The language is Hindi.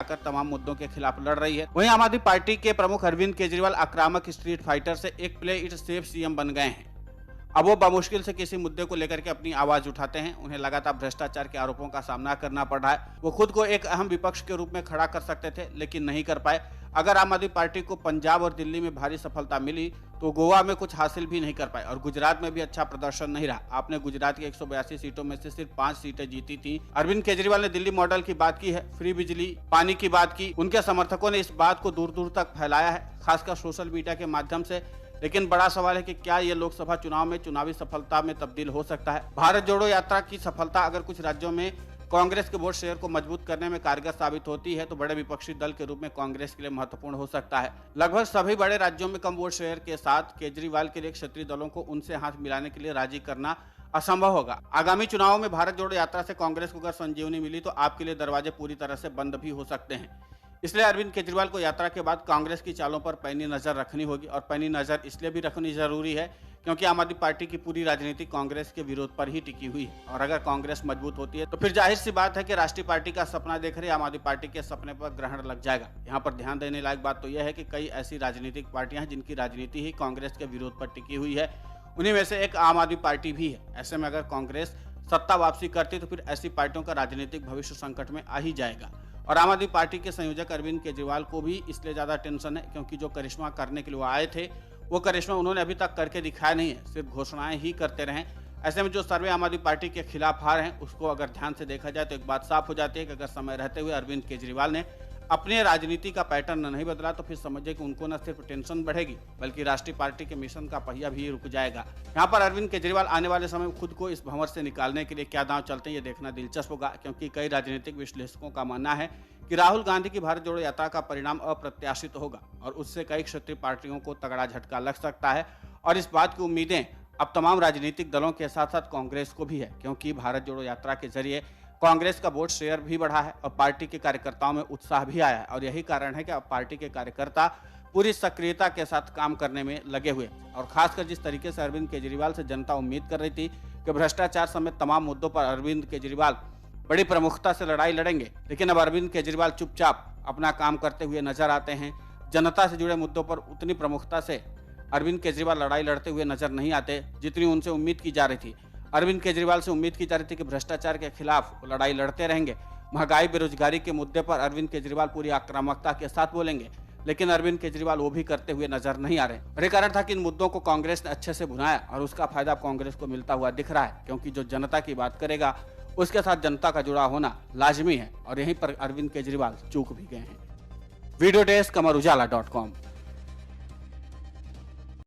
आकर तमाम मुद्दों के खिलाफ लड़ रही है। वहीं आम आदमी पार्टी के प्रमुख अरविंद केजरीवाल आक्रामक स्ट्रीट फाइटर से एक प्ले इट सेफ सीएम बन गए हैं। अब वो बामुश्किल से किसी मुद्दे को लेकर के अपनी आवाज उठाते हैं। उन्हें लगातार भ्रष्टाचार के आरोपों का सामना करना पड़ रहा है। वो खुद को एक अहम विपक्ष के रूप में खड़ा कर सकते थे, लेकिन नहीं कर पाए। अगर आम आदमी पार्टी को पंजाब और दिल्ली में भारी सफलता मिली तो गोवा में कुछ हासिल भी नहीं कर पाए और गुजरात में भी अच्छा प्रदर्शन नहीं रहा। आपने गुजरात की 182 सीटों में से सिर्फ 5 सीटें जीती थी। अरविंद केजरीवाल ने दिल्ली मॉडल की बात की है, फ्री बिजली पानी की बात की। उनके समर्थकों ने इस बात को दूर दूर तक फैलाया है, खासकर सोशल मीडिया के माध्यम से। लेकिन बड़ा सवाल है कि क्या ये लोकसभा चुनाव में चुनावी सफलता में तब्दील हो सकता है। भारत जोड़ो यात्रा की सफलता अगर कुछ राज्यों में कांग्रेस के वोट शेयर को मजबूत करने में कारगर साबित होती है तो बड़े विपक्षी दल के रूप में कांग्रेस के लिए महत्वपूर्ण हो सकता है। लगभग सभी बड़े राज्यों में कम वोट शेयर के साथ केजरीवाल के लिए क्षेत्रीय दलों को उनसे हाथ मिलाने के लिए राजी करना असंभव होगा। आगामी चुनावों में भारत जोड़ो यात्रा से कांग्रेस को अगर संजीवनी मिली तो आपके लिए दरवाजे पूरी तरह से बंद भी हो सकते हैं। इसलिए अरविंद केजरीवाल को यात्रा के बाद कांग्रेस की चालों पर पैनी नजर रखनी होगी और पैनी नजर इसलिए भी रखनी जरूरी है क्योंकि आम आदमी पार्टी की पूरी राजनीति कांग्रेस के विरोध पर ही टिकी हुई है और अगर कांग्रेस मजबूत होती है तो फिर जाहिर सी बात है कि राष्ट्रीय पार्टी का सपना देख रहे आम आदमी पार्टी के सपने पर ग्रहण लग जाएगा। यहाँ पर ध्यान देने लायक बात तो यह है कि कई ऐसी राजनीतिक पार्टियां हैं जिनकी राजनीति ही कांग्रेस के विरोध पर टिकी हुई है। उन्हीं में से एक आम आदमी पार्टी भी है। ऐसे में अगर कांग्रेस सत्ता वापसी करती तो फिर ऐसी पार्टियों का राजनीतिक भविष्य संकट में आ ही जाएगा। और आम आदमी पार्टी के संयोजक अरविंद केजरीवाल को भी इसलिए ज्यादा टेंशन है क्योंकि जो करिश्मा करने के लिए वो आए थे वो करिश्मा उन्होंने अभी तक करके दिखाया नहीं है, सिर्फ घोषणाएं ही करते रहे। ऐसे में जो सर्वे आम आदमी पार्टी के खिलाफ आ रहे हैं उसको अगर ध्यान से देखा जाए तो एक बात साफ हो जाती है कि अगर समय रहते हुए अरविंद केजरीवाल ने अपने राजनीति का पैटर्न नहीं बदला तो फिर समझिए कि उनको न सिर्फ टेंशन बढ़ेगी बल्कि राष्ट्रीय पार्टी के मिशन का पहिया भी रुक जाएगा। यहाँ पर अरविंद केजरीवाल आने वाले समय में खुद को इस भंवर से निकालने के लिए क्या दांव चलते हैं ये देखना दिलचस्प होगा क्योंकि कई राजनीतिक विश्लेषकों का मानना है कि राहुल गांधी की भारत जोड़ो यात्रा का परिणाम अप्रत्याशित होगा और उससे कई क्षेत्रीय पार्टियों को तगड़ा झटका लग सकता है और इस बात की उम्मीदें अब तमाम राजनीतिक दलों के साथ साथ कांग्रेस को भी है क्योंकि भारत जोड़ो यात्रा के जरिए कांग्रेस का वोट शेयर भी बढ़ा है और पार्टी के कार्यकर्ताओं में उत्साह भी आया है और यही कारण है कि अब पार्टी के कार्यकर्ता पूरी सक्रियता के साथ काम करने में लगे हुए और खासकर जिस तरीके से अरविंद केजरीवाल से जनता उम्मीद कर रही थी कि भ्रष्टाचार समेत तमाम मुद्दों पर अरविंद केजरीवाल बड़ी प्रमुखता से लड़ाई लड़ेंगे, लेकिन अब अरविंद केजरीवाल चुपचाप अपना काम करते हुए नजर आते हैं। जनता से जुड़े मुद्दों पर उतनी प्रमुखता से अरविंद केजरीवाल लड़ाई लड़ते हुए नजर नहीं आते जितनी उनसे उम्मीद की जा रही थी। अरविंद केजरीवाल से उम्मीद की जा रही थी कि भ्रष्टाचार के खिलाफ लड़ाई लड़ते रहेंगे, महंगाई बेरोजगारी के मुद्दे पर अरविंद केजरीवाल पूरी आक्रामकता के साथ बोलेंगे, लेकिन अरविंद केजरीवाल वो भी करते हुए नजर नहीं आ रहे। यही कारण था कि इन मुद्दों को कांग्रेस ने अच्छे से भुनाया और उसका फायदा कांग्रेस को मिलता हुआ दिख रहा है क्योंकि जो जनता की बात करेगा उसके साथ जनता का जुड़ा होना लाजमी है और यहीं पर अरविंद केजरीवाल चूक भी गए हैं। वीडियो डेस्क अमर उजाला.com।